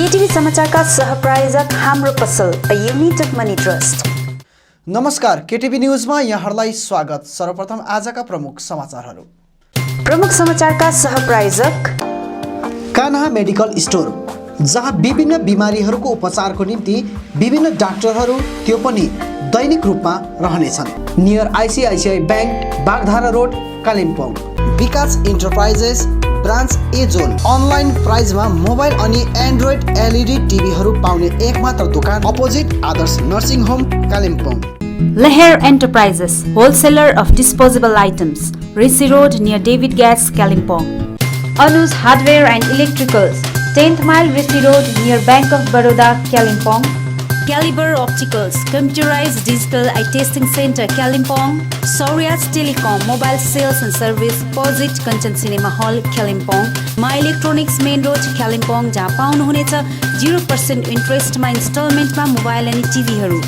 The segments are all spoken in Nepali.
केटीभी समाचारका सहप्रायोजक हाम्रो पसल अ युनिटेड मनी ट्रस्ट। नमस्कार, केटीभी न्यूजमा यहाँहरूलाई स्वागत। सर्वप्रथम आजका प्रमुख समाचारहरू। प्रमुख समाचारका सहप्रायोजक कान्हा मेडिकल स्टोर, जहाँ विभिन्न बिमारीहरूको उपचारको निम्ति विभिन्न डाक्टरहरू त्यो पनि दैनिक रूपमा रहनेछन्। Near ICICI bank, Bagdhara road, Kalimpong. Vikas enterprises branch A zone, online प्राइजमा मोबाइल अनि एन्ड्रोइड एलइडी टिभीहरू पाउने एकमात्र दोकान, opposite Adarsh nursing home, Kalimpong. Leher Enterprises, wholesaler of disposable items, Rishi Road near David Gas, Kalimpong. Anu's Hardware and Electricals, 10th mile Rishi Road near Bank of Baroda, Kalimpong. Caliber Opticals, computerized digital eye testing center, Kalimpong. Saurias Telecom, mobile sales and service, Posit Kanchan Cinema Hall, Kalimpong. My Electronics Main Road, Kalimpong, जहाँ पाउनुहुनेछ 0% इन्ट्रेस्टमा इन्स्टलमेन्टमा मोबाइल अनि टिभीहरू।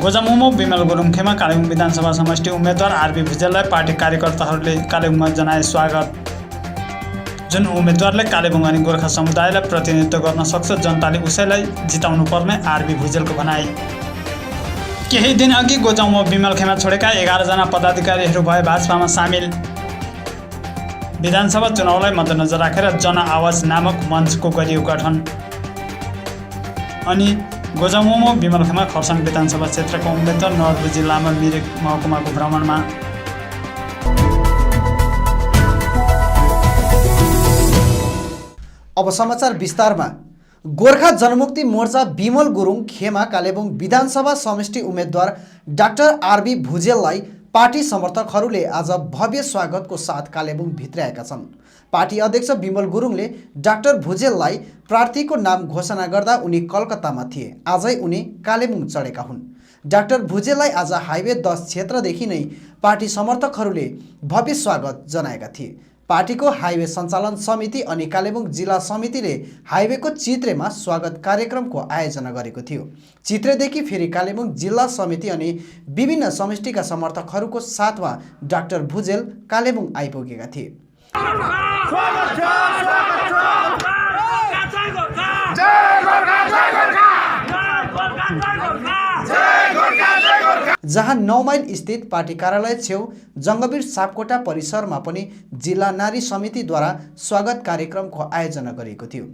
गोजामुमो विमल गुरुङखेमा कालेबुङ विधानसभा समष्टि उम्मेदवार आरबी भुजेललाई पार्टी कार्यकर्ताहरूले कालेबुङमा जनाए स्वागत। जुन उम्मेदवारले कालेबुङ अनि गोर्खा समुदायलाई प्रतिनिधित्व गर्न सक्छ, जनताले उसैलाई जिताउनु पर्ने आरबी भुजेलको भनाइ। केही दिन अघि गोजामुमो विमलखेमा छोडेका 11 जना पदाधिकारीहरू भए भाजपामा सामेल। विधानसभा चुनावलाई मध्यनजर राखेर जन आवाज नामक मञ्चको गरियो गठन। अनि गोजामुमो विमलखेमा खरसाङ विधानसभा क्षेत्रको उम्मेदवार नवलपुर जिल्लामा मिरिक महकुमाको भ्रमणमा। अब समाचार विस्तारमा। गोर्खा जनमुक्ति मोर्चा विमल गुरुङ खेमा कालेबुङ विधानसभा समष्टि उम्मेदवार डाक्टर आरबी भुजेललाई पार्टी समर्थकहरूले आज भव्य स्वागतको साथ कालेबुङ भित्र्याएका छन्। पार्टी अध्यक्ष विमल गुरुङले डाक्टर भुजेललाई प्रार्थीको नाम घोषणा गर्दा उनी कलकत्तामा थिए। आजै उनी कालेबुङ चढेका हुन्। डाक्टर भुजेललाई आज हाइवे 10 क्षेत्रदेखि नै पार्टी समर्थकहरूले भव्य स्वागत जनाएका थिए। पार्टीको हाइवे सञ्चालन समिति अनि कालेबुङ जिल्ला समितिले हाइवेको चित्रेमा स्वागत कार्यक्रमको आयोजना गरेको थियो। चित्रेदेखि फेरि कालेबुङ जिल्ला समिति अनि विभिन्न समष्टिका समर्थकहरूको साथमा डाक्टर भुजेल कालेबुङ आइपुगेका थिए। जहाँ 9 माइल स्थित पार्टी कार्यालय छेउ जङ्गवीर सापकोटा परिसरमा पनि जिल्ला नारी समितिद्वारा स्वागत कार्यक्रमको आयोजना गरिएको थियो।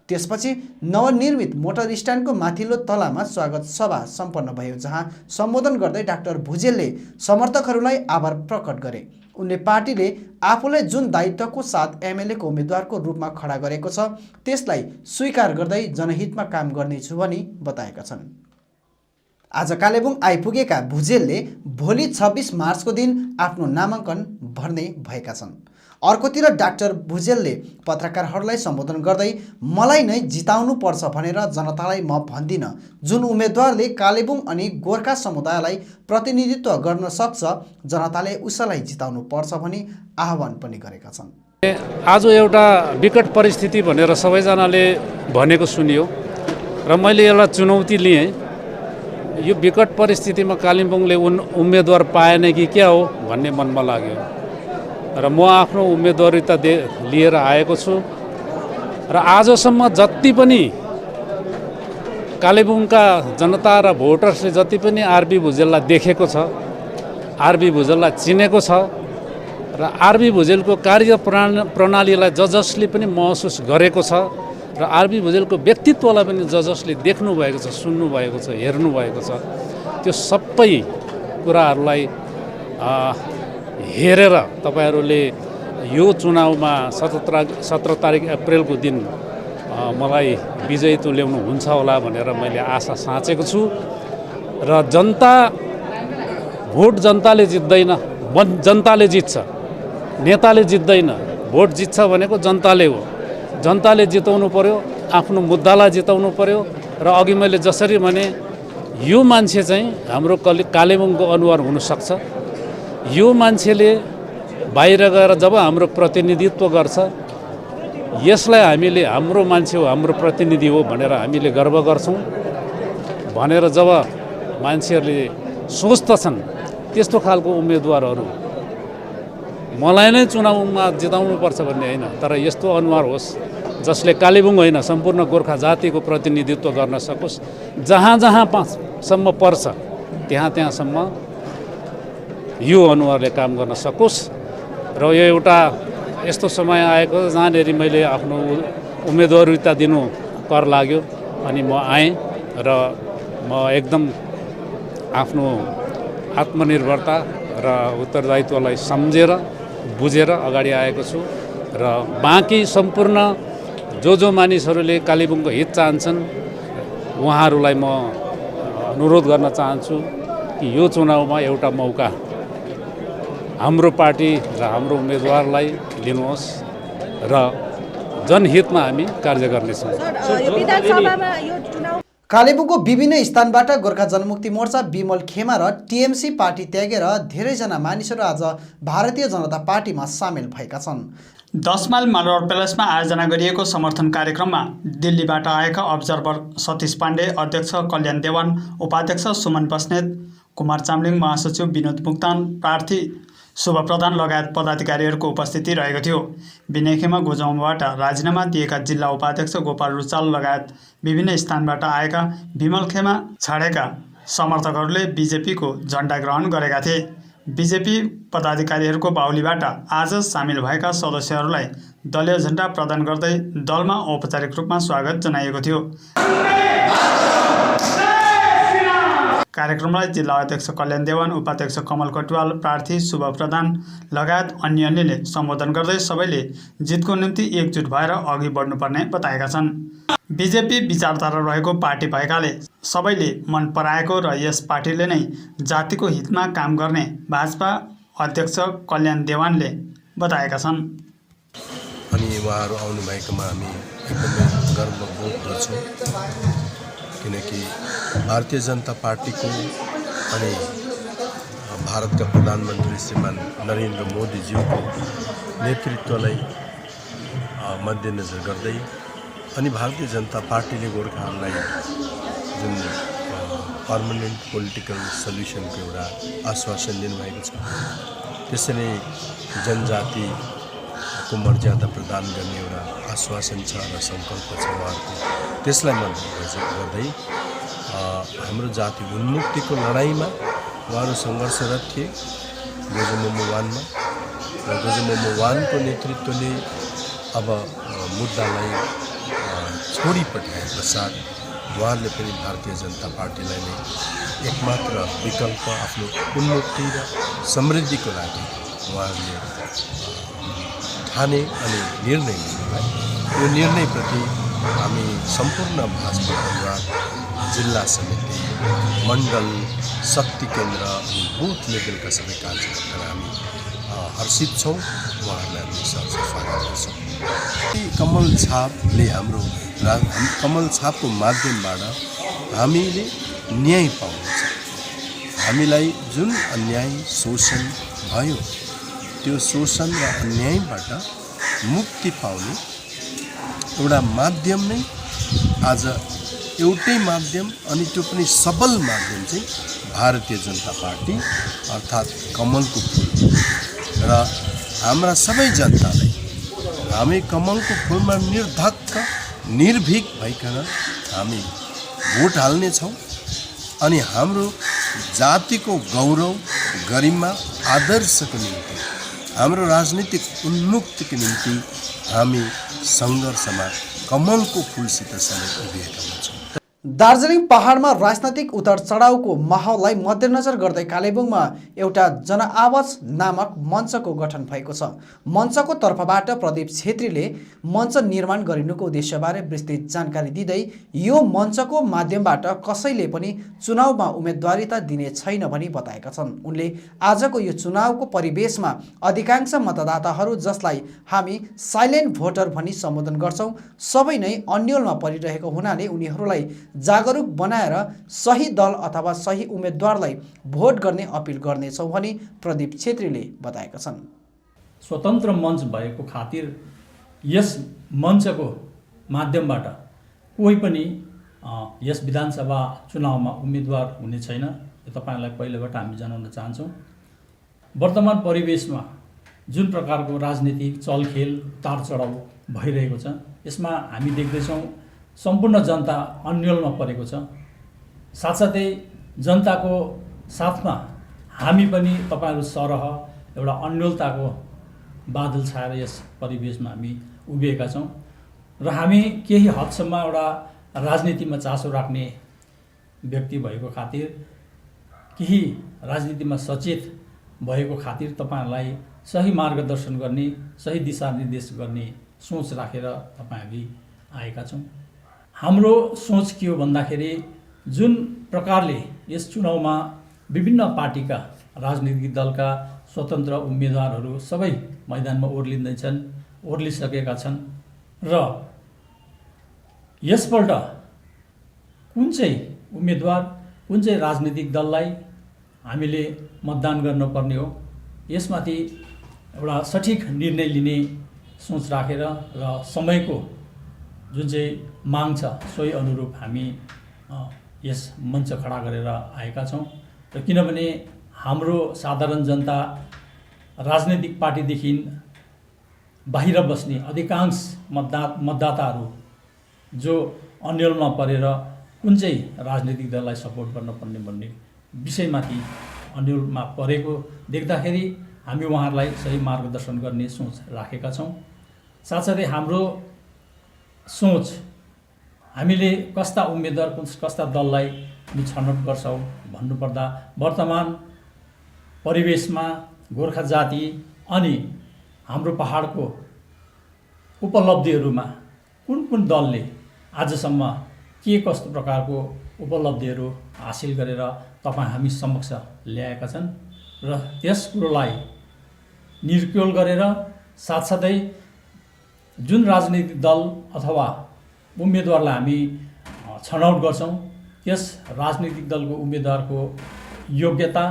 त्यसपछि नवनिर्मित मोटर स्ट्यान्डको माथिल्लो तलामा स्वागत सभा सम्पन्न भयो, जहाँ सम्बोधन गर्दै डाक्टर भुजेलले समर्थकहरूलाई आभार प्रकट गरे। उनले पार्टीले आफूलाई जुन दायित्वको साथ एमएलएको उम्मेदवारको रूपमा खडा गरेको छ त्यसलाई स्वीकार गर्दै जनहितमा काम गर्नेछु भनी बताएका छन्। आज कालेबुङ आइपुगेका भुजेलले भोलि 26 मार्चको दिन आफ्नो नामाङ्कन भर्ने भएका छन्। अर्कोतिर डाक्टर भुजेलले पत्रकारहरूलाई सम्बोधन गर्दै मलाई नै जिताउनु पर्छ भनेर जनतालाई म भन्दिनँ। जुन उम्मेदवारले कालेबुङ अनि गोर्खा समुदायलाई प्रतिनिधित्व गर्न सक्छ, जनताले उसैलाई जिताउनु पर्छ भनी आह्वान पनि गरेका छन्। आज एउटा विकट परिस्थिति भनेर सबैजनाले भनेको सुनियो र मैले यसलाई चुनौती लिएँ। यो विकट परिस्थितिमा कालिम्पोङले उम्मेदवार पाएन कि क्या हो भन्ने मनमा लाग्यो र म आफ्नो उम्मेदवारिता लिएर आएको छु र आजसम्म जति पनि कालेबुङका जनता र भोटर्सले जति पनि आरबी भुजेललाई देखेको छ, आरबी भुजेललाई चिनेको छ र आरबी भुजेलको कार्य प्रणालीलाई जसले पनि महसुस गरेको छ र आरबी भुजेलको व्यक्तित्वलाई पनि जसले देख्नु भएको छ, सुन्नु भएको छ, हेर्नु भएको छ, त्यो सबै कुराहरूलाई हेरेर तपाईहरूले यो चुनावमा 17 तारिक अप्रिलको दिन मलाई विजयी तुल्याउनु हुन्छ होला भनेर मैले आशा साँचेको छु र जनता भोट जनताले जित्दैन, जनताले जित्छ, नेताले जित्दैन। भोट जित्छ भनेको जनताले हो जनताले जिताउनु पर्यो, आफ्नो मुद्दालाई जिताउनु पर्यो। र अघि मैले जसरी भने यो मान्छे चाहिँ हाम्रो कालेबुङको अनुहार हुनसक्छ। यो मान्छेले बाहिर गएर जब हाम्रो प्रतिनिधित्व गर्छ, यसलाई हामीले हाम्रो मान्छे हो, हाम्रो प्रतिनिधि हो भनेर हामीले गर्व गर्छौँ भनेर जब मान्छेहरूले सोच्दछन्, त्यस्तो खालको उम्मेदवारहरू मलाई नै चुनावमा जिताउनुपर्छ भन्ने होइन, तर यस्तो अनुहार होस् जसले कालेबुङ होइन सम्पूर्ण गोर्खा जातिको प्रतिनिधित्व गर्न सकोस्। जहाँ जहाँसम्म पर्छ त्यहाँ त्यहाँसम्म यो अनुहारले काम गर्न सकोस्। र यो एउटा यस्तो समय आएको जहाँनिर मैले आफ्नो उम्मेदवारिता दिनु कर लाग्यो अनि म आएँ र म एकदम आफ्नो आत्मनिर्भरता र उत्तरदायित्वलाई सम्झेर बुझेर अगाडि आएको छु। र बाँकी सम्पूर्ण जो मानिसहरूले कालेबुङको हित चाहन्छन् उहाँहरूलाई म अनुरोध गर्न चाहन्छु कि यो चुनावमा एउटा मौका हाम्रो पार्टी र हाम्रो उम्मेदवारलाई दिनुहोस् र जनहितमा हामी कार्य गर्नेछौँ। कालेबुङको विभिन्न स्थानबाट गोर्खा जनमुक्ति मोर्चा, विमल खेमा र टिएमसी पार्टी त्यागेर धेरैजना मानिसहरू आज भारतीय जनता पार्टीमा सामेल भएका छन्। 10 माइल रोड प्यालेसमा आयोजना गरिएको समर्थन कार्यक्रममा दिल्लीबाट आएका अब्जर्भर सतीश पाण्डे, अध्यक्ष कल्याण देवान, उपाध्यक्ष सुमन बस्नेत, कुमार चामलिङ, महासचिव विनोद मुक्तान, प्रार्थी शुभ प्रधान लगायत पदाधिकारीहरूको उपस्थिति रहेको थियो। विनय खेमा गोजाउबाट राजीनामा दिएका जिल्ला उपाध्यक्ष गोपाल रुचाल लगायत विभिन्न स्थानबाट आएका विमल खेमा छाडेका समर्थकहरूले बीजेपीको झण्डा ग्रहण गरेका थिए। बीजेपी पदाधिकारीहरूको बाहुलीबाट आज सामेल भएका सदस्यहरूलाई दलीय झण्डा प्रदान गर्दै दलमा औपचारिक रूपमा स्वागत जनाइएको थियो। कार्यक्रमलाई जिल्ला अध्यक्ष कल्याण देवान, उपाध्यक्ष कमल कटुवाल, प्रार्थी शुभ प्रधान लगायत अन्यले सम्बोधन गर्दै सबैले जितको निम्ति एकजुट भएर अघि बढ्नुपर्ने बताएका छन्। बीजेपी विचारधारा रहेको पार्टी भएकाले सबैले मन पराएको र यस पार्टीले नै जातिको हितमा काम गर्ने भाजपा अध्यक्ष कल्याण देवानले बताएका छन्। अनि उहाँहरू आउनुभएकोमा हामी एकदमै गर्वबोध गर्छौँ, किनकि भारतीय जनता पार्टीको अनि भारतका प्रधानमन्त्री श्रीमान नरेन्द्र मोदीज्यूको नेतृत्वलाई मध्यनजर गर्दै अनि भारतीय जनता पार्टीले गोर्खाहरूलाई जुन पर्मानेन्ट पोलिटिकल सल्युसनको एउटा आश्वासन दिनुभएको छ, त्यसैले जनजातिको मर्यादा प्रदान गर्ने एउटा आश्वासन छ र सङ्कल्प छ उहाँहरूको, त्यसलाई मध्यनजर गर्दै हाम्रो जाति उन्मुक्तिको लडाइँमा उहाँहरू सङ्घर्षरत थिए गोजोमोमो वानमा, र गोजोमोमो वानको नेतृत्वले अब मुद्दालाई छोडिपठाए पश्चात उहाँहरूले पनि भारतीय जनता पार्टीलाई नै एकमात्र विकल्प आफ्नो उन्मुक्ति र समृद्धिको लागि उहाँहरूले ठाने अनि निर्णय लिनुभयो। यो निर्णयप्रति हामी सम्पूर्ण भाजपा परिवार, जिल्ला समिति, मण्डल, शक्ति केन्द्र अनि बुथ लेभलका सबै कार्यकर्ताहरू हामी हर्षित छौँ। उहाँहरूलाई हामी स्वागत गर्छौँ। कमल छापले हाम्रो कमल छापको माध्यमबाट हामीले न्याय पाउनु छ। हामीलाई जुन अन्याय शोषण भयो त्यो शोषण र अन्यायबाट मुक्ति पाउने एउटा माध्यम नै आज एउटै माध्यम, अनि त्यो पनि सबल माध्यम चाहिँ भारतीय जनता पार्टी अर्थात् कमलको फुल। र हाम्रा सबै जनतालाई हामी कमलको फुलमा निर्धक्क निर्भीक भइकन हामी भोट हाल्नेछौँ अनि हाम्रो जातिको गौरव, गरिमा, आदर्शको निम्ति, हाम्रो राजनीतिक उन्मुक्तिको निम्ति हामी सङ्घर्षमा कमलको फुलसित समेत उभिएका हुन्छौँ। दार्जिलिङ पहाडमा राजनैतिक उतार चढाउको माहौललाई मध्यनजर गर्दै कालेबुङमा एउटा जनआवाज नामक मञ्चको गठन भएको छ। मञ्चको तर्फबाट प्रदीप छेत्रीले मञ्च निर्माण गरिनुको उद्देश्यबारे विस्तृत जानकारी दिँदै यो मञ्चको माध्यमबाट कसैले पनि चुनावमा उम्मेदवारिता दिने छैन भनी बताएका छन्। उनले आजको यो चुनावको परिवेशमा अधिकांश मतदाताहरू जसलाई हामी साइलेन्ट भोटर भनी सम्बोधन गर्छौं सबै नै अन्यलमा परिरहेको हुनाले उनीहरूलाई जागरुक बनाएर सही दल अथवा सही उम्मेदवारलाई भोट गर्ने अपिल गर्नेछौं भनी प्रदीप छेत्रीले बताएका छन्। स्वतन्त्र मञ्च भएको खातिर यस मञ्चको माध्यमबाट कोही पनि यस विधानसभा चुनावमा उम्मेदवार हुने छैन। यो तपाईलाई पहिलेबाट हामी जनाउन चाहन्छौँ। वर्तमान परिवेशमा जुन प्रकारको राजनीतिक चलखेल उतार चढाउ भइरहेको छ यसमा हामी देख्दैछौँ सम्पूर्ण जनता अन्यलमा परेको छ। साथसाथै जनताको साथमा हामी पनि तपाईहरू सरह एउटा अन्यलताको बादल छाएर यस परिवेशमा हामी उभिएका छौँ र हामी केही हदसम्म एउटा राजनीतिमा चासो राख्ने व्यक्ति भएको खातिर केही राजनीतिमा सचेत भएको खातिर तपाईहरूलाई सही मार्गदर्शन गर्ने सही दिशानिर्देश गर्ने सोच राखेर तपाईहरू आएका छौँ। हाम्रो सोच के हो भन्दाखेरि जुन प्रकारले यस चुनावमा विभिन्न पार्टीका राजनीतिक दलका स्वतन्त्र उम्मेदवारहरू सबै मैदानमा ओर्लिसकेका छन् र यसपल्ट कुन चाहिँ उम्मेदवार कुन चाहिँ राजनीतिक दललाई हामीले मतदान गर्नुपर्ने हो यसमाथि एउटा सठिक निर्णय लिने सोच राखेर र समयको जुन चाहिँ माग छ सोही अनुरूप हामी यस मञ्च खडा गरेर आएका छौँ र किनभने हाम्रो साधारण जनता राजनैतिक पार्टीदेखि बाहिर बस्ने अधिकांश मतदाताहरू जो अन्यलमा परेर कुन चाहिँ राजनीतिक दललाई सपोर्ट गर्नुपर्ने भन्ने विषयमाथि अन्यलमा परेको देख्दाखेरि हामी उहाँहरूलाई सही मार्गदर्शन गर्ने सोच राखेका छौँ। साथसाथै हाम्रो सोच हामीले कस्ता उम्मेदवार कस्ता दललाई छनौट गर्छौँ भन्नुपर्दा वर्तमान परिवेशमा गोर्खा जाति अनि हाम्रो पहाडको उपलब्धिहरूमा कुन कुन दलले आजसम्म के कस्तो प्रकारको उपलब्धिहरू हासिल गरेर हामी समक्ष ल्याएका छन् र त्यस कुरोलाई निर्क्योल गरेर साथसाथै जुन राजनीतिक दल अथवा उम्मेदवारलाई हामी छनौट गर्छौँ त्यस राजनीतिक दलको उम्मेदवारको योग्यता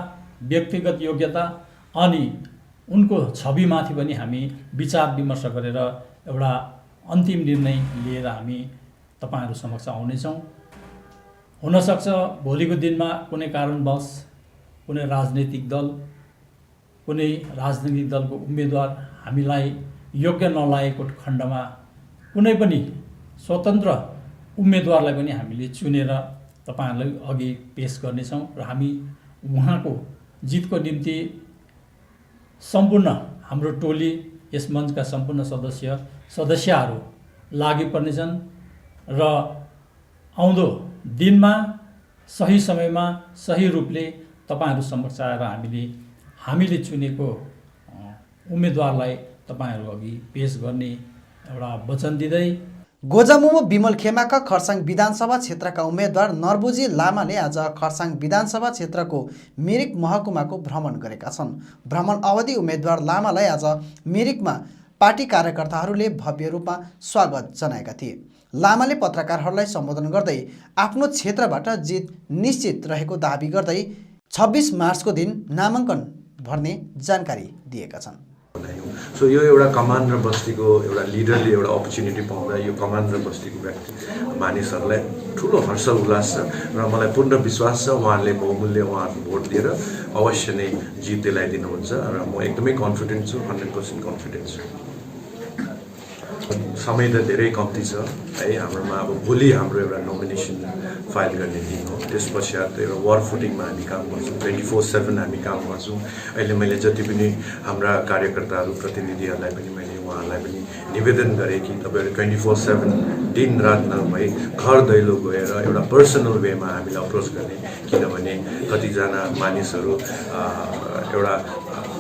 व्यक्तिगत योग्यता अनि उनको छविमाथि पनि हामी विचार विमर्श गरेर एउटा अन्तिम निर्णय लिएर हामी तपाईहरू समक्ष आउनेछौँ। हुनसक्छ भोलिको दिनमा कुनै कारणवश कुनै राजनीतिक दलको उम्मेदवार हामीलाई योग्य नलागेको खण्डमा कुनै पनि स्वतन्त्र उम्मेदवारलाई पनि हामीले चुनेर तपाईहरूलाई अघि पेश गर्नेछौँ र हामी उहाँको जितको निम्ति सम्पूर्ण हाम्रो टोली यस मञ्चका सम्पूर्ण सदस्यहरू लागि पर्नेछन् र आउँदो दिनमा सही समयमा सही रूपले तपाईहरू समक्ष आएर हामीले चुनेको उम्मेदवारलाई तपाईहरू अघि पेश गर्ने एउटा वचन दिँदै गोजामुमो विमल खेमाका खरसाङ विधानसभा क्षेत्रका उम्मेदवार नरबुजी लामाले आज खरसाङ विधानसभा क्षेत्रको मिरिक महकुमाको भ्रमण गरेका छन्। भ्रमण अवधि उम्मेदवार लामालाई आज मिरिकमा पार्टी कार्यकर्ताहरूले भव्य रूपमा स्वागत जनाएका थिए। लामाले पत्रकारहरूलाई सम्बोधन गर्दै आफ्नो क्षेत्रबाट जित निश्चित रहेको दाबी गर्दै 26 मार्चको दिन नामाङ्कन भर्ने जानकारी दिएका छन्। सो यो एउटा कमान र बस्तीको एउटा लिडरले एउटा अपर्च्युनिटी पाउँदा यो कमान र बस्तीको व्यक्ति मानिसहरूलाई ठुलो हर्ष उल्लास छ र मलाई पूर्ण विश्वास छ उहाँहरूले बहुमूल्य भोट दिएर अवश्य नै जित दिलाइदिनुहुन्छ र म एकदमै कन्फिडेन्ट छु 100% कन्फिडेन्ट छु। समय त धेरै कम्ती छ है हाम्रोमा। अब भोलि हाम्रो एउटा नोमिनेसन फाइल गर्ने दिन हो। त्यस पश्चात एउटा वर्क फुटिङमा हामी काम गर्छौँ, 24/7 हामी काम गर्छौँ। अहिले मैले जति पनि हाम्रा कार्यकर्ताहरू प्रतिनिधिहरूलाई पनि मैले उहाँहरूलाई पनि निवेदन गरेँ कि तपाईँहरू 24/7 दिन रात नभई घर दैलो गएर एउटा पर्सनल वेमा हामीलाई अप्रोच गर्ने, किनभने कतिजना मानिसहरू एउटा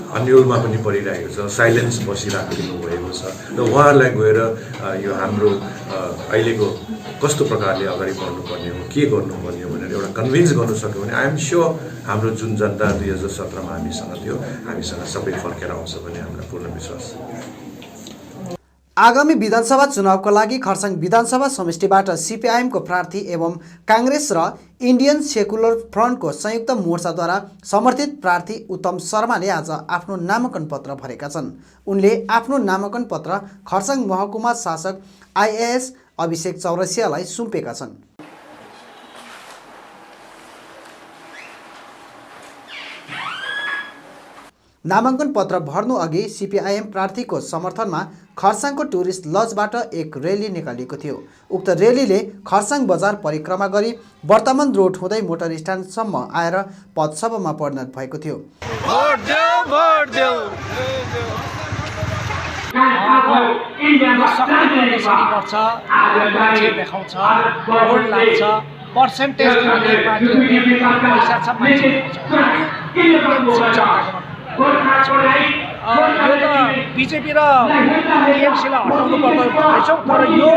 अन्यलमा पनि परिरहेको छ, साइलेन्स बसिराख्नु भएको छ र उहाँहरूलाई गएर यो हाम्रो अहिलेको कस्तो प्रकारले अगाडि बढ्नुपर्ने हो, के गर्नुपर्ने हो भनेर एउटा कन्भिन्स गर्नु सक्यो भने आइएम स्योर हाम्रो जुन जनता 2017मा हामीसँग थियो हामीसँग सबै फर्केर आउँछ भन्ने हामीलाई पूर्ण विश्वास छ। आगामी विधानसभा चुनावको लागि खरसाङ विधानसभा समष्टिबाट सिपिआइएमको प्रार्थी एवं काङ्ग्रेस र इन्डियन सेकुलर फ्रन्टको संयुक्त मोर्चाद्वारा समर्थित प्रार्थी उत्तम शर्माले आज आफ्नो नामाङ्कन पत्र भरेका छन्। उनले आफ्नो नामाङ्कन पत्र खरसाङ महकुमा शासक आइएएस अभिषेक चौरसियालाई सुम्पेका छन्। नामाङ्कन पत्र भर्नु अघि सिपिआइएम प्रार्थीको समर्थनमा खरसाङको टुरिस्ट लजबाट एक र्याली निकालिएको थियो। उक्त र्यालीले खरसाङ बजार परिक्रमा गरी वर्तमान रोड हुँदै मोटर स्ट्यान्डसम्म आएर पथसभामा परिणत भएको थियो। यो त बिजेपी र टिएमसीलाई हटाउनु पर्ने भन्छौँ, तर यो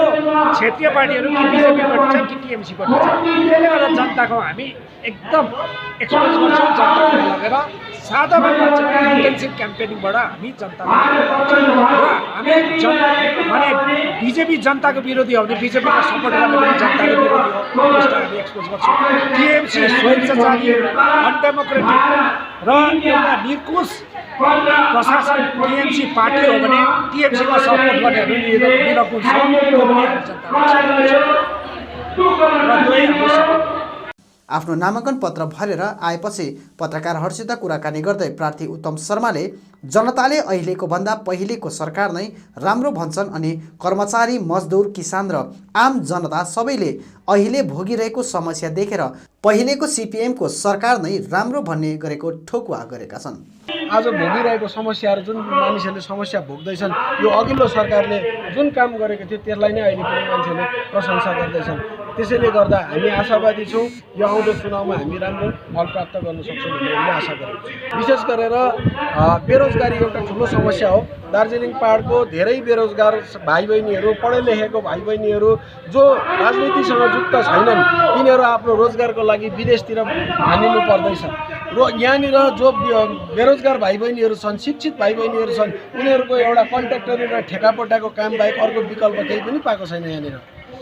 क्षेत्रीय पार्टीहरू कि बिजेपीपट्टि छ कि टिएमसीपट्टि छ, त्यसले गर्दा जनताको हामी एकदम एक्सपोज गर्छौँ। जनताको लगेर साधारण मान्छेलाई इन्टेन्सिभ क्याम्पेनिङबाट हामी जनतालाई र हामी माने बिजेपी जनताको विरोधी हो भने बिजेपीको सपोर्ट गर्ने पनि जनताको विरोधी हो, त्यसलाई हामी एक्सपोज गर्छौँ। टिएमसी स्वेच्छाचारी अनडेमोक्रेटिक र एउटा निर्कुश प्रशासन टिएमसी पार्टी हो भने टिएमसीमा सपोर्ट गर्नेहरू निरकुश छ, त्यो पनि हामी जनतालाई। आफ्नो नामाङ्कन पत्र भरेर आएपछि पत्रकारहरूसित कुराकानी गर्दै प्रार्थी उत्तम शर्माले जनताले अहिलेको भन्दा पहिलेको सरकार नै राम्रो भन्छन् अनि कर्मचारी, मजदुर, किसान र आम जनता सबैले अहिले भोगिरहेको समस्या देखेर पहिलेको सिपिएमको सरकार नै राम्रो भन्ने गरेको ठोकुवा गरेका छन्। आज भोगिरहेको समस्याहरू जुन मानिसहरूले समस्या भोग्दैछन्, यो अघिल्लो सरकारले जुन काम गरेको थियो त्यसलाई नै अहिले पनि मान्छेले प्रशंसा गर्दैछन्। त्यसैले गर्दा हामी आशावादी छौँ यो आउँदो चुनावमा हामी राम्रो फल प्राप्त गर्न सक्छौँ भन्ने हामीले आशा गरेको छौँ। विशेष गरेर बेरोजगारी एउटा ठुलो समस्या हो। दार्जिलिङ पहाडको धेरै बेरोजगार भाइ बहिनीहरू, पढे लेखेको भाइ बहिनीहरू जो राजनीतिसँग जुक्त छैनन्, तिनीहरू आफ्नो रोजगारको लागि विदेशतिर हानिनु पर्दैछ र यहाँनिर जो बेरोजगार भाइ बहिनीहरू छन्, शिक्षित भाइ बहिनीहरू छन्, उनीहरूको एउटा कन्ट्र्याक्टरी र ठेकापट्टाको काम बाहेक अर्को विकल्प केही पनि पाएको छैन। यहाँनिर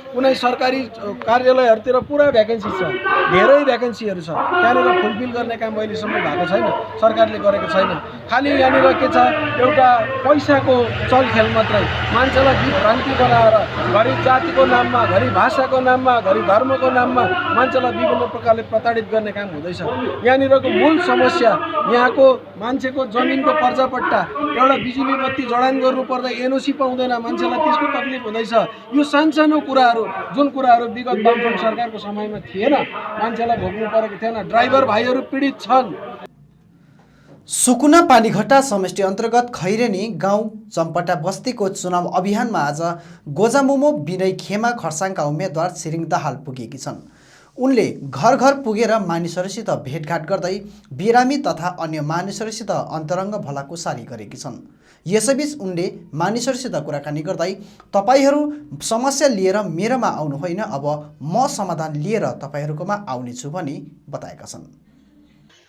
कुनै सरकारी कार्यालयहरूतिर पुरा भ्याकेन्सी छ, धेरै भ्याकेन्सीहरू छ, त्यहाँनिर फुलफिल गर्ने काम अहिलेसम्म भएको छैन, सरकारले गरेको छैन। खालि यहाँनिर के छ, एउटा पैसाको चलखेल मात्रै, मान्छेलाई विभ्रान्ति बनाएर घरि जातिको नाममा, घरि भाषाको नाममा, घरि धर्मको नाममा मान्छेलाई विभिन्न प्रकारले प्रताडित गर्ने काम हुँदैछ। यहाँनिरको मूल समस्या यहाँको मान्छेको जमिनको पर्जापट्टा, एउटा बिजुली बत्ती जडान गर्नुपर्दा एनओसी पाउँदैन, मान्छेलाई त्यसको तकलिफ हुँदैछ। यो सानसानो कुराहरू जुन कुराहरू विगत वामफ्रन्ट सरकारको समयमा थिएन, मान्छेलाई भोग्नु परेको थिएन, ड्राइभर भाइहरू पीडित छन्। सुकुना पानीघट्टा समष्टि अन्तर्गत खैरेनी गाउँ चम्पटा बस्तीको चुनाव अभियानमा आज गोजामोमो विनय खेमा खरसाङका उम्मेद्वार छिरिङ दाहाल पुगेकी छन्। उनले घर घर पुगेर मानिसहरूसित भेटघाट गर्दै बिरामी तथा अन्य मानिसहरूसित अन्तरङ्ग भलाकुसारी गरेकी छन्। यसैबीच उनले मानिसहरूसित कुराकानी गर्दै तपाईहरू समस्या लिएर मेरोमा आउनु होइन, अब म समाधान लिएर तपाईहरूकोमा आउनेछु भनी बताएका छन्।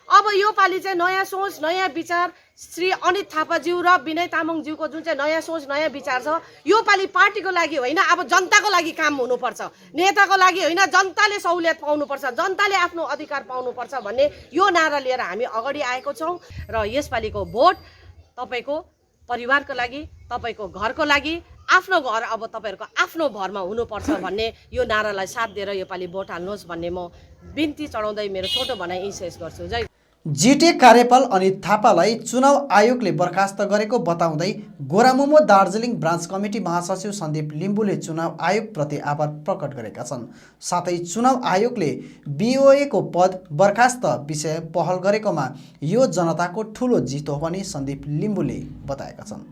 अब यो पालि चाहिँ नयाँ सोच, नयाँ विचार श्री अनित थापाज्यू र विनय तामाङज्यूको जुन चाहिँ नयाँ सोच, नयाँ विचार छ, यो पालि पार्टीको लागि होइन, अब जनताको लागि काम हुनुपर्छ। नेताको लागि होइन, जनताले सहुलियत पाउनुपर्छ, जनताले आफ्नो अधिकार पाउनुपर्छ भन्ने यो नारा लिएर हामी अगाडि आएको छौँ। र यसपालिको भोट तपाईँको परिवारको लागि, तपाईँको घरको लागि, आफ्नो घर अब तपाईँहरूको आफ्नो भरमा हुनुपर्छ भन्ने यो नारालाई साथ दिएर योपालि भोट हाल्नुहोस् भन्ने म बिन्ती चढाउँदै मेरो छोटो भनाइ यही शेष गर्छु। जय। जिटिए कार्यपाल अनित थापालाई चुनाव आयोगले बर्खास्त गरेको बताउँदै गोरामुमो दार्जिलिङ ब्रान्च कमिटी महासचिव सन्दीप लिम्बुले चुनाव आयोगप्रति आभार प्रकट गरेका छन्। साथै चुनाव आयोगले बिओएको पद बर्खास्त विषय पहल गरेकोमा यो जनताको ठूलो जित हो भनी सन्दीप लिम्बुले बताएका छन्।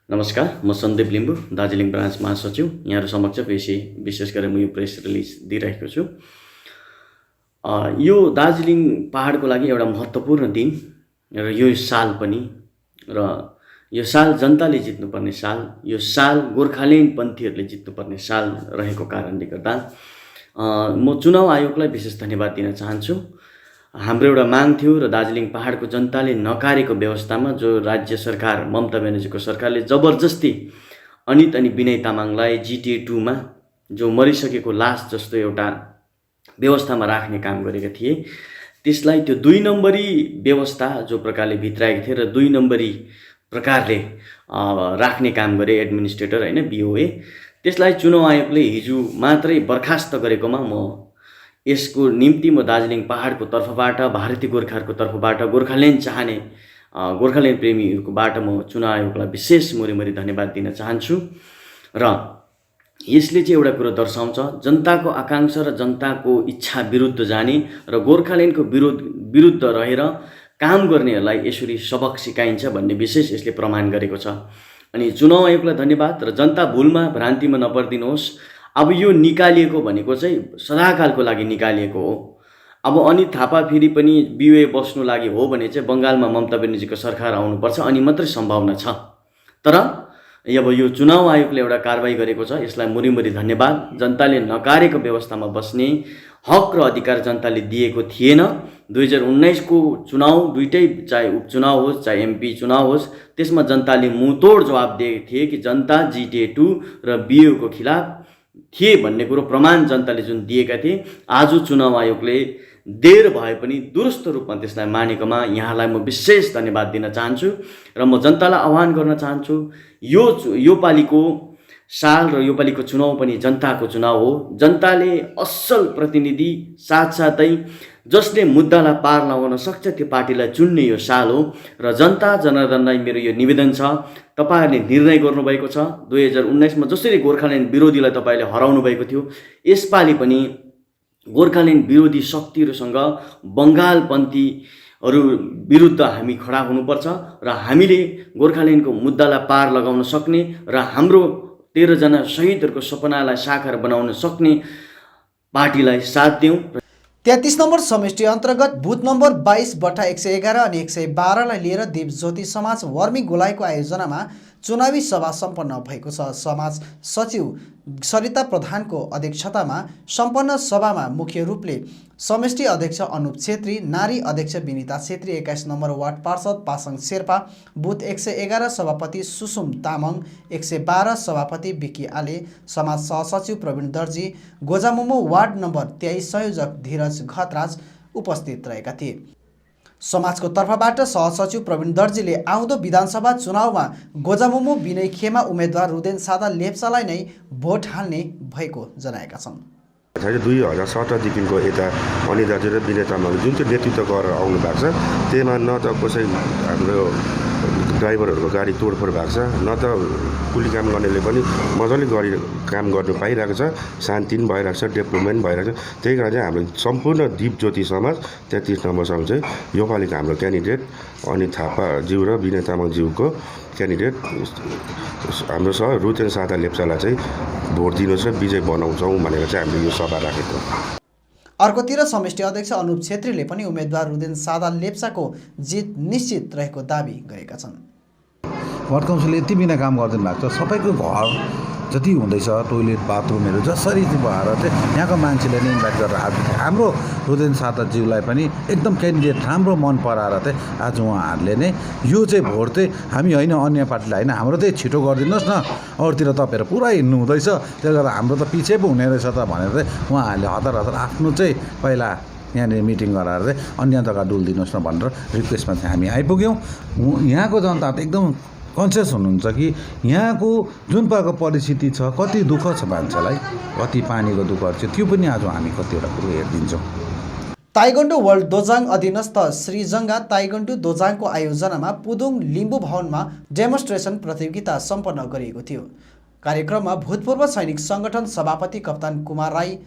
नमस्कार, म सन्दीप लिम्बु, दार्जिलिङ ब्रान्च महासचिव। यहाँहरु समक्ष विशेष गरेर म यो प्रेस रिलिज दिइरहेको छु। यो दार्जिलिङ पहाडको लागि एउटा महत्त्वपूर्ण दिन र यो साल पनि र यो साल जनताले जित्नुपर्ने साल, यो साल गोर्खाल्यान्ड पन्थीहरूले जित्नुपर्ने साल रहेको कारणले गर्दा म चुनाव आयोगलाई विशेष धन्यवाद दिन चाहन्छु। हाम्रो एउटा माग थियो र दार्जिलिङ पहाडको जनताले नकारेको व्यवस्थामा जो राज्य सरकार ममता ब्यानर्जीको सरकारले जबरजस्ती अनित अनि विनय तामाङलाई जिटिए 2 मा जो मरिसकेको लास जस्तो एउटा व्यवस्थामा राख्ने काम गरेका थिए, त्यसलाई त्यो 2 नम्बरी व्यवस्था जो प्रकारले भित्राएको थिए र 2 नम्बरी प्रकारले राख्ने काम गरे एडमिनिस्ट्रेटर हैन बिओए, त्यसलाई चुनाव आयोगले हिजो मात्रै बर्खास्त गरेकोमा म यसको निम्ति म दार्जिलिङ पहाडको तर्फबाट, भारतीय गोर्खाहरूको तर्फबाट, गोर्खाल्यान्ड चाहने गोर्खाल्यान्ड प्रेमीहरूकोबाट म चुनाव आयोगलाई विशेष मुरीमुरी धन्यवाद दिन चाहन्छु। र यसले चाहिँ एउटा कुरो दर्शाउँछ जनताको आकांक्षा र जनताको इच्छा विरुद्ध जाने र गोर्खाल्यान्डको विरुद्ध रहेर काम गर्नेहरूलाई यसरी सबक सिकाइन्छ भन्ने विशेष यसले प्रमाण गरेको छ। अनि चुनाव आयोगलाई धन्यवाद र जनता भुलमा भ्रान्तिमा नपर्दिनुहोस्। अब यो निकालिएको भनेको चाहिँ सदाकालको लागि निकालिएको हो। अब अनित थापा फेरि पनि बिओए बस्नु लागि हो भने चाहिँ बङ्गालमा ममता ब्यानर्जीको सरकार आउनुपर्छ अनि मात्रै सम्भावना छ। तर अब यो चुनाव आयोगले एउटा कारबाही गरेको छ, यसलाई मुरीमुरी धन्यवाद। जनताले नकारेको व्यवस्थामा बस्ने हक र अधिकार जनताले दिएको थिएन। 2019 को चुनाव दुईटै, चाहे उपचुनाव होस् चाहे एमपी चुनाव होस्, त्यसमा जनताले मुतोड जवाब दिएका थिए कि जनता जिटिए 2 र बिओको खिलाफ थिए भन्ने कुरो प्रमाण जनताले जुन दिएका थिए, आज चुनाव आयोगले देर भए पनि दुरुस्त रूपमा त्यसलाई मानेकोमा यहाँलाई म विशेष धन्यवाद दिन चाहन्छु। र म जनतालाई आह्वान गर्न चाहन्छु, यो पालिको साल र यो पालिको चुनाव पनि जनताको चुनाव हो। जनताले असल प्रतिनिधि साथसाथै जसले मुद्दालाई पार लगाउन सक्छ त्यो पार्टीलाई चुन्ने यो साल हो। र जनता जनार्दनलाई मेरो यो निवेदन छ, तपाईहरुले निर्णय गर्नुभएको छ। 2019 मा जसरी गोर्खाल्यान्ड विरोधीलाई तपाईले हराउनु भएको थियो, यसपालि पनि गोर्खाल्यान्ड विरोधी शक्तिहरूसँग बङ्गालपन्थीहरू विरुद्ध हामी खडा हुनुपर्छ र हामीले गोर्खाल्यान्डको मुद्दालाई पार लगाउन सक्ने र हाम्रो 13 जना शहीदहरूको सपनालाई साकार बनाउन सक्ने पार्टीलाई साथ दिउँ। 33 नम्बर समष्टि अन्तर्गत बुथ नम्बर 22/111 अनि 112 लाई लिएर दीपज्योति समाज वर्मी गोलाईको आयोजनामा चुनावी सभा सम्पन्न भएको छ। समाज सचिव सरिता प्रधानको अध्यक्षतामा सम्पन्न सभामा मुख्य रूपले समष्टि अध्यक्ष अनुप छेत्री, नारी अध्यक्ष विनिता छेत्री, 21 नम्बर वार्ड पार्षद पासाङ शेर्पा, बुथ 111 सभापति सुसुम तामाङ, 112 सभापति बिकी आले, समाज सहसचिव प्रवीण दर्जी, गोजामुमो वार्ड नम्बर 23 संयोजक धीरज घतराज उपस्थित रहेका थिए। समाजको तर्फबाट सहसचिव प्रवीण दर्जीले आउँदो विधानसभा चुनावमा गोजामुमो विनय खेमा उम्मेदवार रुदेन सादा लेप्चालाई नै भोट हाल्ने भएको जनाएका छन्। 2017 देखिको यता अनित दाजु र विनय तामाङले जुन चाहिँ नेतृत्व गरेर आउनु भएको छ, त्यसमा न त कसै हाम्रो ड्राइभरहरूको गाडी तोडफोड भएको छ, न त कुली काम गर्नेले पनि मजाले काम गर्नु पाइरहेको छ, शान्ति पनि भइरहेको छ, डेभलपमेन्ट भइरहेको छ। त्यही कारण चाहिँ हाम्रो सम्पूर्ण दीपज्योति समाज 33 नम्बरसम्म चाहिँ योपालिको हाम्रो क्यान्डिडेट अनित थापाज्यू र विनय तामाङज्यूको क्यान्डिडेट हाम्रो छ रुदेन सादा लेप्चालाई चाहिँ भोट दिनुहोस् र विजय बनाउँछौँ भनेर चाहिँ हामीले यो सभा राखेको। अर्कोतिर समष्टि अध्यक्ष अनुप छेत्रीले पनि उम्मेदवार रुदेन सादा लेप्चाको जित निश्चित रहेको दावी गरेका छन्। वार्ड काउन्सिलले यति बिना काम गरिदिनु भएको छ, सबैको घर जति हुँदैछ टोइलेट बाथरुमहरू जसरी भएर चाहिँ यहाँको मान्छेले नै इन्भाइट गरेर आज हाम्रो रुदेन सादाज्यूलाई पनि एकदम क्यान्डिडेट राम्रो मन पराएर चाहिँ आज उहाँहरूले नै यो चाहिँ भोट चाहिँ हामी होइन अन्य पार्टीलाई होइन, हाम्रो चाहिँ छिटो गरिदिनुहोस् न, अरूतिर तपाईँहरू पुरा हिँड्नु हुँदैछ, त्यसले गर्दा हाम्रो त पछि पो हुने रहेछ त भनेर चाहिँ उहाँहरूले हतार हतार आफ्नो चाहिँ पहिला यहाँनिर मिटिङ गराएर चाहिँ अन्य जग्गा डुलिदिनुहोस् न भनेर रिक्वेस्टमा चाहिँ हामी आइपुग्यौँ। यहाँको जनता त एकदम कन्सियस हुनुहुन्छ कि यहाँको जुन प्रकारको परिस्थिति छ, कति दुःख छ मान्छेलाई, कति पानीको दुःखहरू छ, त्यो पनि आज हामी कतिवटा कुरो हेरिदिन्छौँ। ताइगोन्डो वर्ल्ड दोजाङ अधीनस्थ श्रीजङ्गा ताइगोन्डो दोजाङको आयोजनामा पुदुङ लिम्बू भवनमा डेमोन्स्ट्रेसन प्रतियोगिता सम्पन्न गरिएको थियो। कार्यक्रममा भूतपूर्व सैनिक सङ्गठन सभापति कप्तान कुमार राई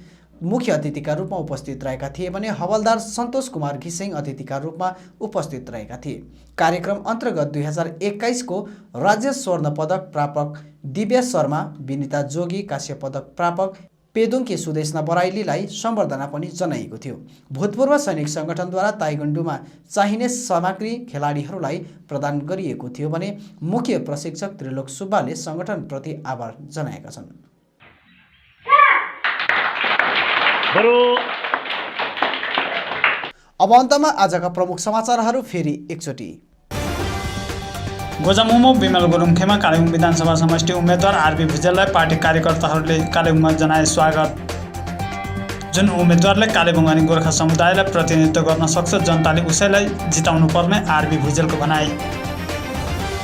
मुख्य अतिथिका रूपमा उपस्थित रहेका थिए भने हवलदार सन्तोष कुमार घिसिङ अतिथिका रूपमा उपस्थित रहेका थिए। कार्यक्रम अन्तर्गत 2021 को राज्य स्वर्ण पदक प्रापक दिव्या शर्मा, विनिता जोगी, काश्य पदक प्रापक पेदुङकी सुदेशना बराइलीलाई सम्बर्धना पनि जनाइएको थियो। भूतपूर्व सैनिक सङ्गठनद्वारा ताइगोन्डोमा चाहिने सामग्री खेलाडीहरूलाई प्रदान गरिएको थियो भने मुख्य प्रशिक्षक त्रिलोक सुब्बाले सङ्गठनप्रति आभार जनाएका छन्। अब अन्तमा आजका प्रमुख समाचारहरू फेरि एकचोटि। गोजामुमो विमल गुरुङखेमा कालेबुङ विधानसभा समष्टि उम्मेद्वार आरबी भुजेललाई पार्टी कार्यकर्ताहरूले कालेबुङमा जनाए स्वागत। जुन उम्मेद्वारले कालेबुङ अनि गोर्खा समुदायलाई प्रतिनिधित्व गर्न सक्छ जनताले उसैलाई जिताउनु पर्ने आरबी भुजेलको भनाइ।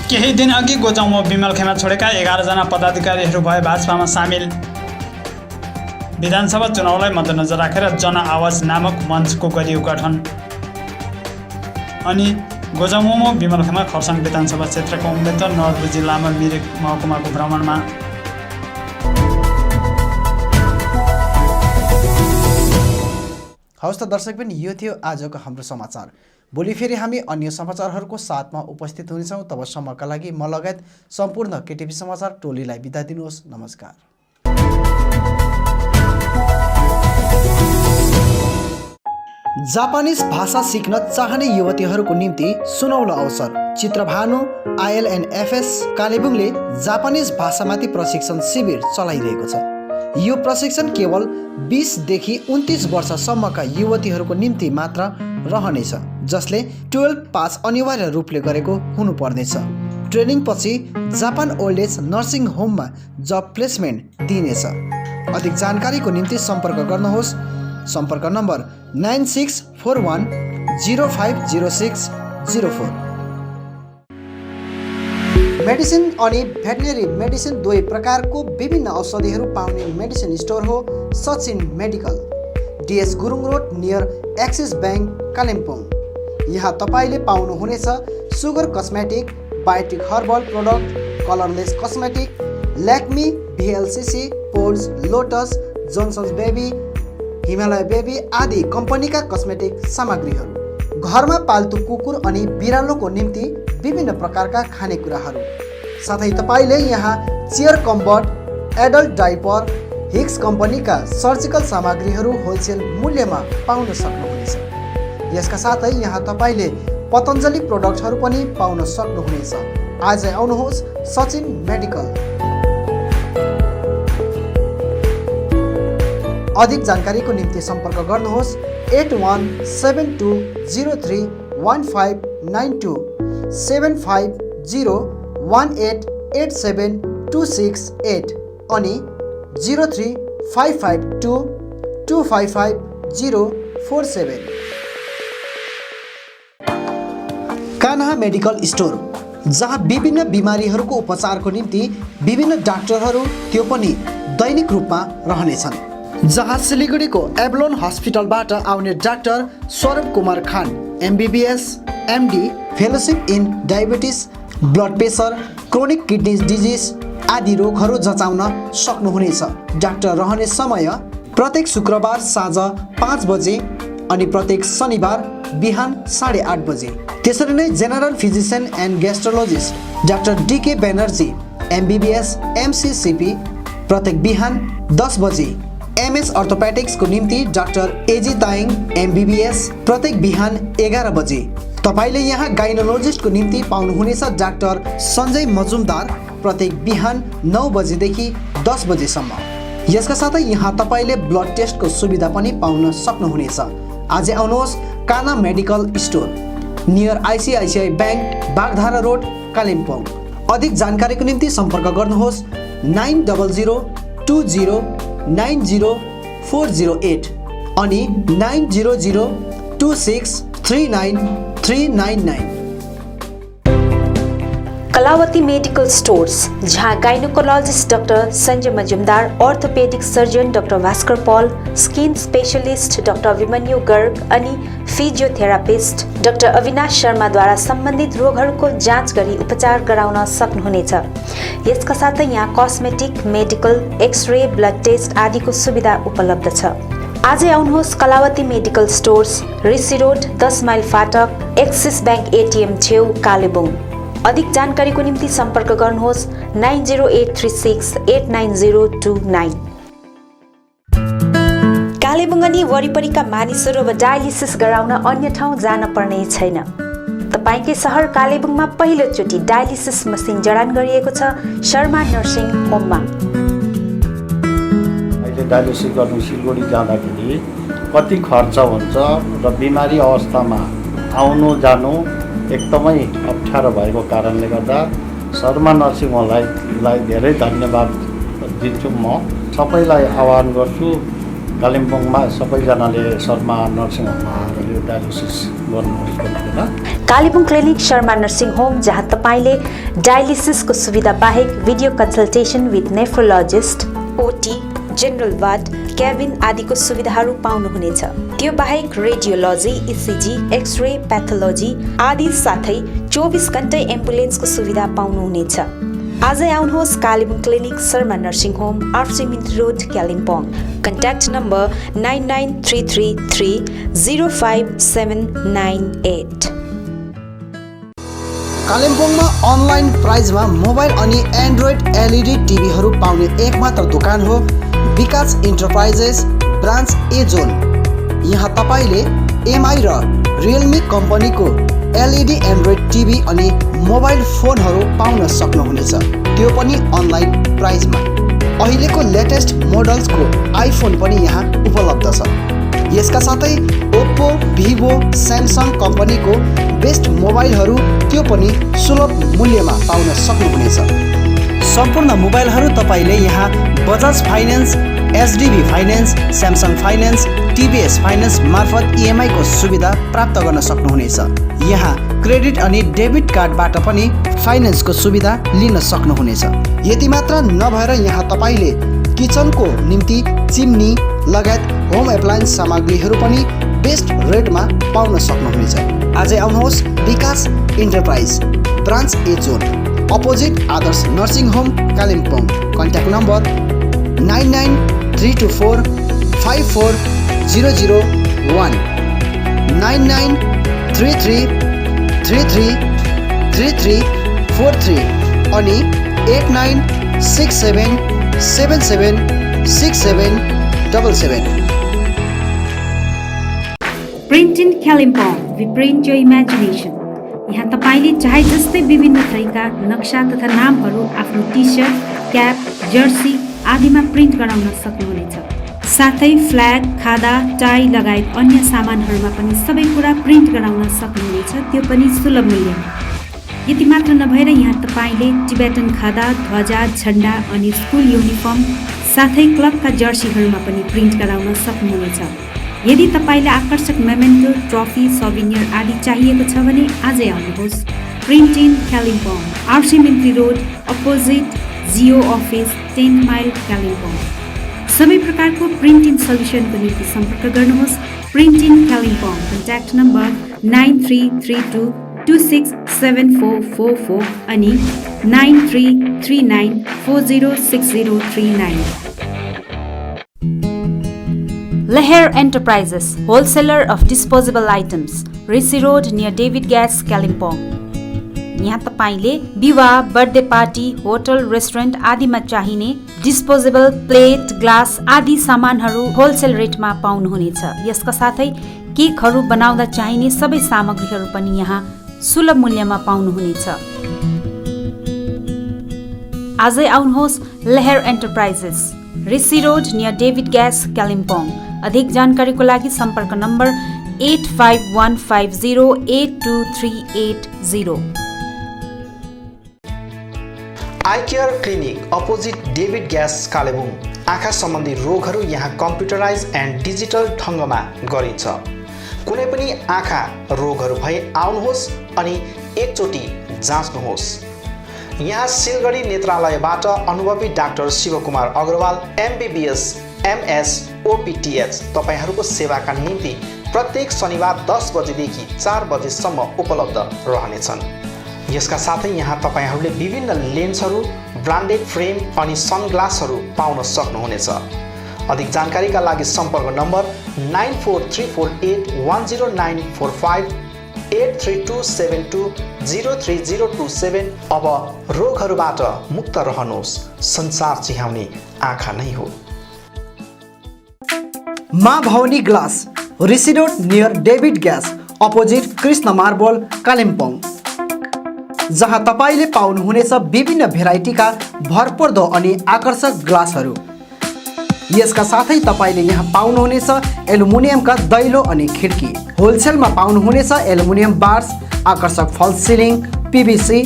केही दिन अघि गोजामुमो विमलखेमा छोडेका 11 जना पदाधिकारीहरू भए भाजपामा सामेल। विधानसभा चुनावलाई मध्यनजर राखेर जन आवाज नामक मञ्चको गरियो गठन। अनि गोजामुमो विमलखेमा खरसाङ विधानसभा क्षेत्रको उम्मेद्वार नवलपुर जिल्लामा मिरिक महकुमाको भ्रमणमा। हवस् त दर्शकबिन, यो थियो आजको हाम्रो समाचार। भोलि फेरि हामी अन्य समाचारहरूको साथमा उपस्थित हुनेछौँ। तबसम्मका लागि म लगायत सम्पूर्ण केटिभी समाचार टोलीलाई बिदा दिनुहोस्। नमस्कार। जापानिज भाषा सिक्न चाहने युवतीहरूको निम्ति सुनौलो अवसर। चित्रभानु ILNFS कालेबुङले जापानिज भाषामाथि प्रशिक्षण शिविर चलाइरहेको छ। यो प्रशिक्षण केवल 20 देखि 29 वर्षसम्मका युवतीहरूको निम्ति मात्र रहनेछ, जसले 12 पास अनिवार्य रूपले गरेको हुनुपर्नेछ। ट्रेनिङ पछि जापान ओल्ड एज नर्सिङ होममा जब प्लेसमेन्ट दिइनेछ। अधिक जानकारीको निम्ति सम्पर्क गर्नुहोस्। सम्पर्क नम्बर 9641050604। मेडिसिन अनि भेटनेरी मेडिसिन दुवै प्रकारको विभिन्न औषधिहरू पाउने मेडिसिन स्टोर हो Sachin medical, DS Gurung road near axis bank Kalimpong. यहाँ तपाईँले पाउनुहुनेछ sugar cosmetic, biotique herbal product, colourless cosmetic, Lakme, VLCC, Pond's, Lotus, Johnson's baby, Himalaya baby आदि कम्पनीका कस्मेटिक सामग्रीहरू। घरमा पाल्तु कुकुर अनि बिरालोको निम्ति विभिन्न प्रकारका खानेकुराहरू, साथै तपाईँले यहाँ चेयर कम्बर्ट, एडल्ट डाइपर, हिक्स कम्पनीका सर्जिकल सामग्रीहरू होलसेल मूल्यमा पाउन सक्नुहुनेछ। यसका साथै यहाँ तपाईँले पतञ्जली प्रोडक्टहरू पनि पाउन सक्नुहुनेछ। आजै आउनुहोस् सचिन मेडिकल। अधिक जानकारीको निम्ति सम्पर्क गर्नुहोस् 8172031592 7501887268 अनि 03552255047। कान्हा मेडिकल स्टोर, जहाँ विभिन्न बिमारीहरूको उपचारको निम्ति विभिन्न डाक्टरहरू त्यो पनि दैनिक रूपमा रहनेछन्। जहाँ सिलिगुडीको एभलोन हस्पिटलबाट आउने डाक्टर स्वरूप कुमार खान MBBS MD, fellowship in diabetes, blood pressure, chronic kidney disease आदि रोगहरू जचाउन सक्नुहुनेछ। डाक्टर रहने समय प्रत्येक शुक्रबार साँझ 5 बजे अनि प्रत्येक शनिबार बिहान 8:30 बजे। त्यसरी नै general physician and gastrologist doctor DK Banerjee MBBS MCCP प्रत्येक बिहान 10 बजे। MS अर्थोपेटिक्सको निम्ति डाक्टर AG ताइङ MBBS प्रत्येक बिहान 11 बजे। तपाईँले यहाँ गाइनोलोजिस्टको निम्ति पाउनुहुनेछ डाक्टर सञ्जय मजुमदार प्रत्येक बिहान 9 बजेदेखि 10 बजेसम्म। यसका साथै यहाँ तपाईँले ब्लड टेस्टको सुविधा पनि पाउन सक्नुहुनेछ। आजै आउनुहोस् Kanha medical store near ICICI bank, Bagdhara road, Kalimpong. अधिक जानकारीको निम्ति सम्पर्क गर्नुहोस् 9002090408 अनि 9002639399। कलावती मेडिकल स्टोर्स, जहां gynaecologist doctor Sanjay Majumdar, orthopaedic surgeon doctor Bhaskar Paul, skin specialist doctor Abhimanyu Garg अनि फिजियोथेरापिस्ट डॉक्टर अविनाश शर्माद्वारा सम्बन्धित रोगहरूको जाँच गरी उपचार गराउन सक्नुहुनेछ। यसका साथै यहाँ cosmetic, medical, x-ray, blood test आदिको सुविधा उपलब्ध छ। आजै आउनुहोस् Kalawati medical stores, Rishi road, 10 mile फाटक, एक्सिस ब्याङ्क एटिएम छेउ, कालेबुङ। अधिक जानकारीको निम्ति सम्पर्क गर्नुहोस् 9083689029। कालेबुङ अनि वरिपरिका मानिसहरू अब डायलिसिस गराउन अन्य ठाउँ जान पर्ने छैन। तपाईकै सहर कालेबुङमा पहिलोचोटि डायलिसिस मसिन जडान गरिएको छ शर्मा नर्सिङ होममा। अहिले डायलिसिस गर्नु सिलगढी जाँदाखेरि कति खर्च हुन्छ र बिमारी अवस्थामा आउनु जानु एकदमै अप्ठ्यारो भएको कारणले गर्दा शर्मा नर्सिङ होमलाई धेरै धन्यवाद दिन्छु। म सबैलाई आह्वान गर्छु कालिम्पोङमा सबैजनाले शर्मा नर्सिङ होममा आएर यो डायलिसिस गर्नुहोस् भनेर। Kalimpong clinic Sharma nursing home, जहाँ तपाईँले डायलिसिसको सुविधा बाहेक video consultation with nephrologist, OT, general ward, cabin आदिको सुविधाहरू पाउनुहुनेछ। त्यो बाहेक रेडियोलोजी, इसिजी, एक्सरे, प्याथोलोजी आदि साथै 24 घण्टै एम्बुलेन्सको सुविधा पाउनुहुनेछ। आजै आउनुहोस् Kalebung clinic Sharma nursing home, RC Mintri road, Kalimpong. Contact number 9933305798। कालिम्पोङमा अनलाइन प्राइजमा मोबाइल अनि एन्ड्रोइड एलइडी टिभीहरू पाउने एकमात्र दोकान हो विकास इन्टरप्राइजेस, ब्रान्च ए जोन। यहाँ तपाईँले एमआई र रियलमी कम्पनीको एलइडी एन्ड्रोइड टिभी अनि मोबाइल फोनहरू पाउन सक्नुहुनेछ, त्यो पनि अनलाइन प्राइजमा। अहिलेको लेटेस्ट मोडल्सको आइफोन पनि यहाँ उपलब्ध छ। यसका साथै ओप्पो, भिभो, स्यामसङ कम्पनीको बेस्ट मोबाइलहरू त्यो पनि सुलभ मूल्यमा पाउन सक्नुहुनेछ। सम्पूर्ण मोबाइलहरू तपाईँले यहाँ Bajaj finance, HDB finance, Samsung finance, TVS finance मार्फत इएमआईको सुविधा प्राप्त गर्न सक्नुहुनेछ। यहाँ क्रेडिट अनि डेबिट कार्डबाट पनि फाइनेन्सको सुविधा लिन सक्नुहुनेछ। यति मात्र नभएर यहाँ तपाईँले किचनको निम्ति चिम्नी लगायत होम एप्लायन्स सामग्रीहरू पनि बेस्ट रेटमा पाउन सक्नुहुनेछ। आजै आउनुहोस् Vikas enterprise, branch A zone, opposite Adarsh nursing home, Kalimpong. Contact number 9934540001, 9933333343 अनि 8967776777। Print in Kalimpong, we print your imagination. यहाँ तपाईँले चाहे जस्तै विभिन्न थरीका नक्सा तथा नामहरू आफ्नो टी सर्ट, क्याप, जर्सी आदिमा प्रिन्ट गराउन सक्नुहुनेछ। साथै फ्ल्याग, खादा, टाई लगायत अन्य सामानहरूमा पनि सबै कुरा प्रिन्ट गराउन सक्नुहुनेछ, त्यो पनि सुलभ मूल्यमा। यति मात्र नभएर यहाँ तपाईँले टिबेटन खादा, ध्वजा, झन्डा अनि स्कुल युनिफर्म साथै क्लबका जर्सीहरूमा पनि प्रिन्ट गराउन सक्नुहुनेछ। यदि तपाईँले आकर्षक मेमेन्टो, ट्रफी, सौभिनियर आदि चाहिएको छ भने आजै आउनुहोस् print in Kalimpong, RC Mintri road, opposite Jio office, 10 mile, Kalimpong. सबै प्रकारको प्रिन्ट इन सल्युसनको निम्ति सम्पर्क गर्नुहोस् print in Kalimpong. Contact number 9332267444 अनि 9339406039। Leher Enterprises, wholesaler of disposable items, Rishi road near David gas, Kalimpong. यहाँ तपाईँले विवाह, बर्थडे पार्टी, होटल, रेस्टुरेन्ट आदिमा चाहिने डिस्पोजेबल प्लेट, ग्लास आदि सामानहरू होलसेल रेटमा पाउनुहुनेछ। यसका साथै केकहरू बनाउँदा चाहिने सबै सामग्रीहरू पनि यहाँ सुलभ मूल्यमा पाउनुहुनेछ। आजै आउनुहोस् Leher enterprises, Rishi road near David gas, Kalimpong. अधिक जानकारीको लागि सम्पर्क number 8515082380। Eye care clinic, opposite David gas, Kalebung. आँखा सम्बन्धी रोगहरू यहाँ कम्प्युटराइज एन्ड डिजिटल ढङ्गमा गरिन्छ। कुनै पनि आँखा रोगहरू भए आउनुहोस् अनि एकचोटि जाँच्नुहोस्। यहाँ सिलगढी नेत्रालयबाट अनुभवी doctor Shivkumar Agarwal MBBS MS OPTH तपाईहरूको सेवाका निम्ति प्रत्येक शनिबार 10 बजेदेखि 4 बजेसम्म उपलब्ध रहनेछन्। यसका साथै यहाँ तपाईहरूले विभिन्न लेन्सहरू, ब्रान्डेड फ्रेम अनि सनग्लासहरू पाउन सक्नुहुनेछ। अधिक जानकारीका लागि सम्पर्क नम्बर 9434810945 83272030027। अब रोगहरूबाट मुक्त रहनुहोस्, संसार चिहाउने आँखा नै हो। Maa Bhavani glass, Rishi road near David gas, opposite Krishna marble, Kalimpong, जहाँ तपाईले पाउनुहुनेछ विभिन्न भेराइटीका भरपर्दो अनि आकर्षक ग्लासहरू। यसका साथै तपाईले यहाँ पाउनुहुनेछ एल्युमिनियमका दैलो अनि खिड्की। होलसेलमा पाउनुहुनेछ एल्युमिनियम बार्स, आकर्षक फल्स सिलिङ, PVC,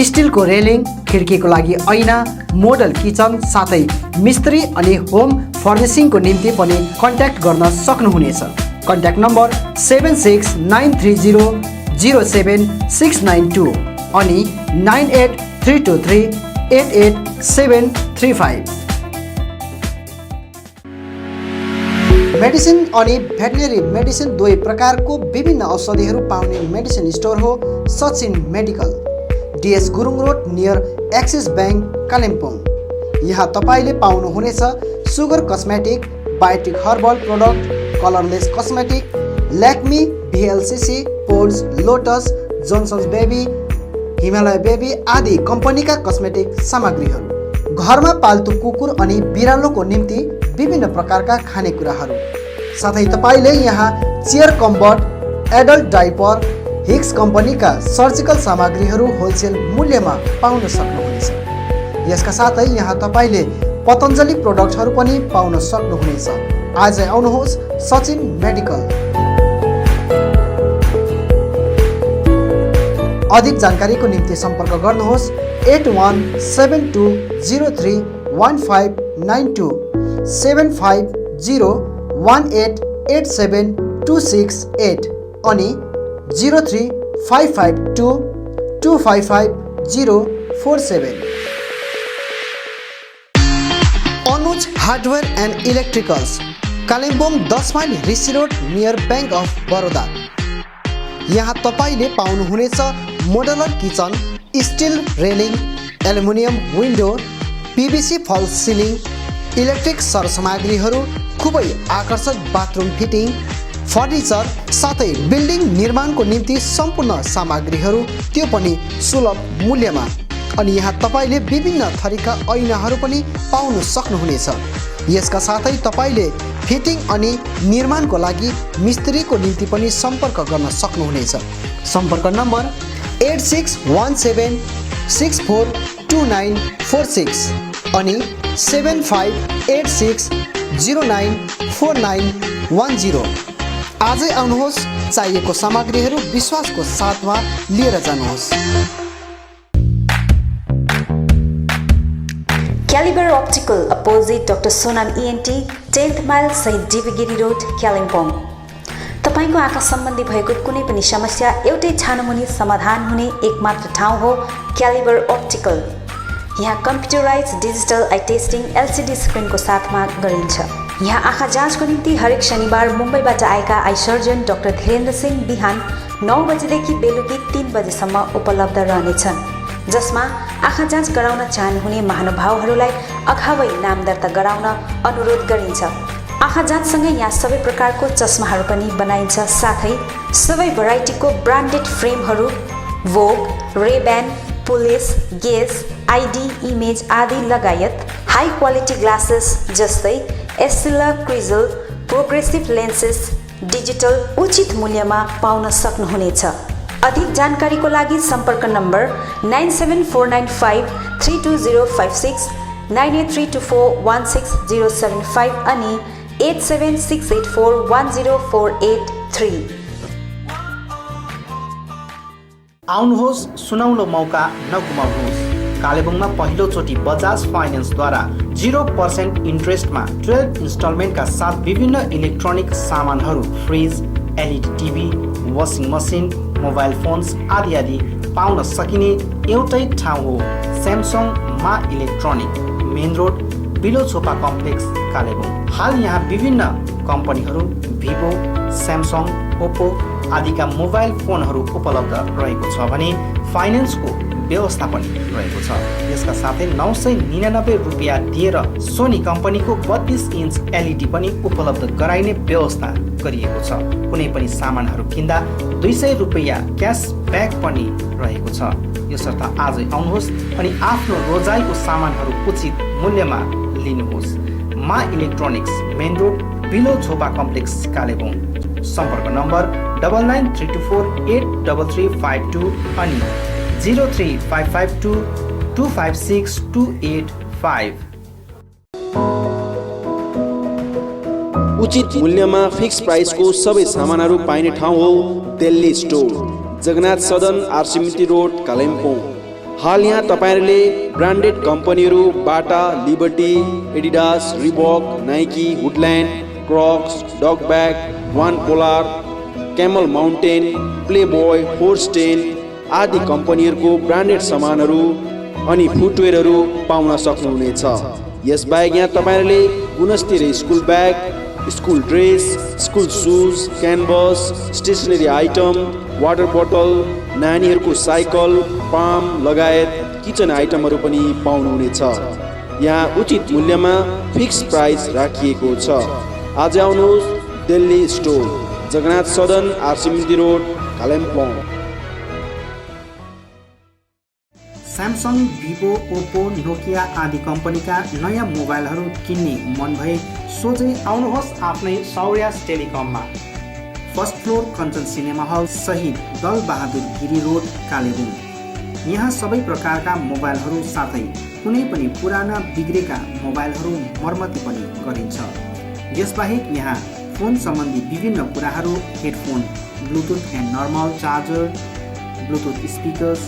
स्टिलको रेलिङ, खिड्कीको लागि ऐना, मोडल किचन, साथै मिस्त्री अनि होम फर्निसिङको निम्ति पनि कन्ट्याक्ट गर्न सक्नुहुनेछ। कन्ट्याक्ट नम्बर 7693007692 अनि 9832388735। मेडिसिन अनि भेटनेरी मेडिसिन दुवै प्रकारको विभिन्न औषधिहरू पाउने मेडिसिन स्टोर हो Sachin medical, DS Gurung road near axis bank, Kalimpong. यहाँ तपाईले पाउनुहुनेछ sugar cosmetic, biotique herbal product, colourless cosmetic, Lakme, VLCC, Pond's, Lotus, Johnson's baby, Himalaya baby आदि कम्पनीका कस्मेटिक सामग्रीहरू। घरमा पाल्तु कुकुर अनि बिरालोको निम्ति विभिन्न प्रकारका खानेकुराहरू, साथै तपाईले यहाँ चेयर कम्बर्ट, एडल्ट डाइपर, हिक्स कम्पनीका सर्जिकल सामग्रीहरू होलसेल मूल्यमा पाउन सक्नुहुनेछ। यसका साथै यहाँ तपाईले पतञ्जलि प्रोडक्टहरू पनि पाउन सक्नुहुनेछ। आजै आउनुहोस् सचिन मेडिकल। अधिक जानकारीको निम्ति सम्पर्क गर्नुहोस् 8172031592 7501887268 अनि 03552255047। Anuj hardware and electricals, Kalimpong 10 mile Rishi road near bank of Baroda. यहाँ तपाईले पाउनुहुनेछ modular kitchen, steel railing, aluminium window, PVC false ceiling, electric सरसामग्रीहरू, खुबै आकर्षक बाथरुम फिटिङ, फर्निचर, साथै बिल्डिङ निर्माणको निम्ति सम्पूर्ण सामग्रीहरू, त्यो पनि सुलभ मूल्यमा। अनि यहाँ तपाईले विभिन्न थरीका ऐनाहरू पनि पाउन सक्नुहुनेछ। यसका साथै तपाईले फिटिङ अनि निर्माणको लागि मिस्त्रीको निम्ति पनि सम्पर्क गर्न सक्नुहुनेछ। सम्पर्क नम्बर 8617642946 अनि 7586094910। आजै आउनुहोस्, चाहिएको सामग्रीहरू विश्वासको साथमा लिएर जानुहोस्। Calibre optical, opposite doctor Sonam ENT, 10th mile सहित डिभिगिरी रोड, कालिम्पोङ। तपाईको आँखा सम्बन्धी भएको कुनै पनि समस्या एउटै छानोमुनि समाधान हुने एकमात्र ठाउँ हो क्यालिबर अप्टिकल। यहाँ computerise digital I testing LCD स्क्रिनको साथमा गरिन्छ। यहाँ आँखा जाँचको निम्ति हरेक शनिबार मुम्बईबाट आएका eye surgeon doctor Dhirendra Singh बिहान 9 बजेदेखि बेलुकी 3 बजेसम्म उपलब्ध रहनेछन्, जसमा आँखा जाँच गराउन चाहनुहुने महानुभावहरूलाई अगावै नाम दर्ता गराउन अनुरोध गरिन्छ। आँखा जाँचसँगै यहाँ सबै प्रकारको चस्माहरू पनि बनाइन्छ, साथै सबै भेराइटीको ब्रान्डेड फ्रेमहरू, भोग, रेब्यान, पुलिस, गेज, ID, इमेज आदि लगायत हाई क्वालिटी ग्लासेस जस्तै एस्टिला, क्रिजल, प्रोग्रेसिभ लेन्सेस, डिजिटल उचित मूल्यमा पाउन सक्नुहुनेछ। अधिक जानकारीको लागि सम्पर्क नम्बर 9749532056, 9832416075 अनि 8768410483। आउनुहोस्, सुनौलो मौका नगुमाउनुहोस्। कालेबुङमा पहिलोचोटि बजाज फाइनेन्सद्वारा 0% इन्ट्रेस्टमा 12 इन्स्टलमेन्टका साथ विभिन्न इलेक्ट्रोनिक सामानहरू, fridge, LED TV, washing machine, mobile phones आदि आदि पाउन सकिने एउटै ठाउँ हो, Samsung Maa electronic, main road, Bilochhopa complex, Kalebung. हाल यहाँ विभिन्न कम्पनीहरू भिभो, स्यामसङ, ओप्पो आदिका मोबाइल फोनहरू उपलब्ध रहेको छ भने फाइनेन्सको व्यवस्था पनि रहेको छ। यसका साथै 999 रुपियाँ दिएर सोनी कम्पनीको 32 इन्च LED पनि उपलब्ध गराइने व्यवस्था गरिएको छ। कुनै पनि सामानहरू किन्दा 200 रुपियाँ क्यासब्याक पनि रहेको छ। यसर्थ आजै आउनुहोस् अनि आफ्नो रोजाइको सामानहरू उचित मूल्यमा लिनुहोस्। Maa electronics, main road, Bilochhopa complex, Kalebung. सम्पर्क नम्बर 9932483352 अनि 03552256285। उचित मूल्यमा फिक्स प्राइसको सबै सामानहरू पाइने ठाउँ हो दिल्ली स्टोर, जगन्नाथ सदन, आरसीमिति रोड, कालिम्पोङ। हाल यहाँ तपाईहरुले ब्रान्डेड कम्पनीहरू Bata, Liberty, Adidas, Reebok, Nike, Woodland, Crocs, Duckback, वान पोलार, कैमल माउन्टेन, प्लेबॉय, फोर्स्टेन आदि कम्पनीहरूको ब्रान्डेड सामानहरू अनि फुटवेयरहरू पाउन सक्नुहुनेछ। यसबाहेक यहाँ तपाईहरुले गुणस्तरीय school bag, school dress, school shoes, canvas, stationery item, water बोतल, नानीहरूको साइकल, पाम लगायत किचन आइटमहरू पनि पाउनुहुनेछ। यहाँ उचित मूल्यमा फिक्स प्राइस राखिएको छ। आज आउनुहोस् दिल्ली स्टोर, जगन्नाथ सदन, आरसीमिति road, Kalimpong. Samsung, Vivo, Oppo, Nokia आदि कम्पनीका नयाँ मोबाइलहरू किन्ने मन भए सोझै आउनुहोस् आफ्नै सौर्यास टेलिकममा। First floor Kanchan cinema hall सहित दल बहादुर गिरी रोड, कालेबुङ। यहाँ सबै प्रकारका मोबाइलहरू साथै कुनै पनि पुराना बिग्रेका मोबाइलहरू मर्मती पनि गरिन्छ। यसबाहेक यहाँ फोन सम्बन्धी विभिन्न कुराहरू, headphone, Bluetooth and normal charger, Bluetooth speakers,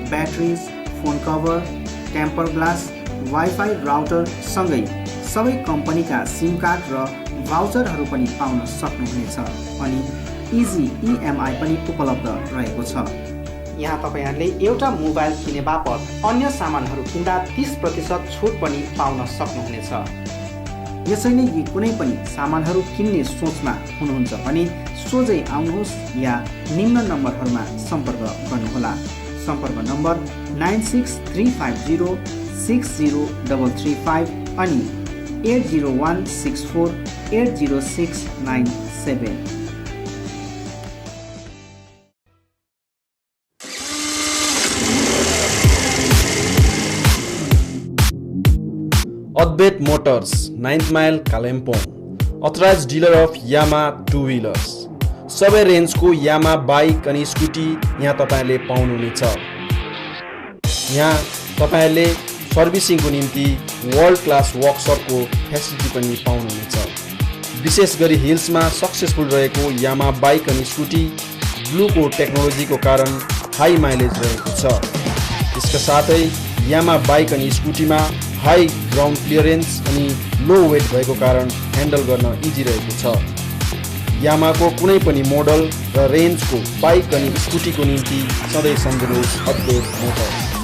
batteries, phone cover, temper glass, wifi router सँगै सबै कम्पनीका सिम कार्ड र भाउचरहरू पनि पाउन सक्नुहुनेछ अनि इजी EMI पनि उपलब्ध रहेको छ। यहाँ तपाईहरुले एउटा मोबाइल किने बापत अन्य सामानहरू किन्दा 30% छुट पनि पाउन सक्नुहुनेछ। यसैले यी कुनै पनि सामानहरू किन्ने सोचमा हुनुहुन्छ भने सोझै आउनुहोस् या निम्न नम्बरहरूमा सम्पर्क गर्नुहोला। सम्पर्क नम्बर 9635060335 अनि 8016480697। Advait motors, 9th mile, Kalimpong. Authorised dealer of Yamaha two wheelers. सबै रेन्जको यामा बाइक अनि स्कुटी यहाँ तपाईहरुले पाउनुहुनेछ। यहाँ तपाईहरुले सर्भिसिङको निम्ति वर्ल्ड क्लास वर्कसपको फेसिलिटी पनि पाउनुहुनेछ। विशेष गरी हिल्समा सक्सेसफुल रहेको यामा बाइक अनि स्कुटी ब्लूको टेक्नोलोजीको कारण हाई माइलेज रहेको छ। यसका साथै यामा बाइक अनि स्कुटीमा हाई ग्राउन्ड क्लियरेन्स अनि लो वेट भएको कारण ह्यान्डल गर्न इजी रहेको छ। यामाको कुनै पनि मोडल र रेन्जको बाइक अनि स्कुटीको निम्ति सधैँ सम्झनुहोस् अद्वैत मोटर्स।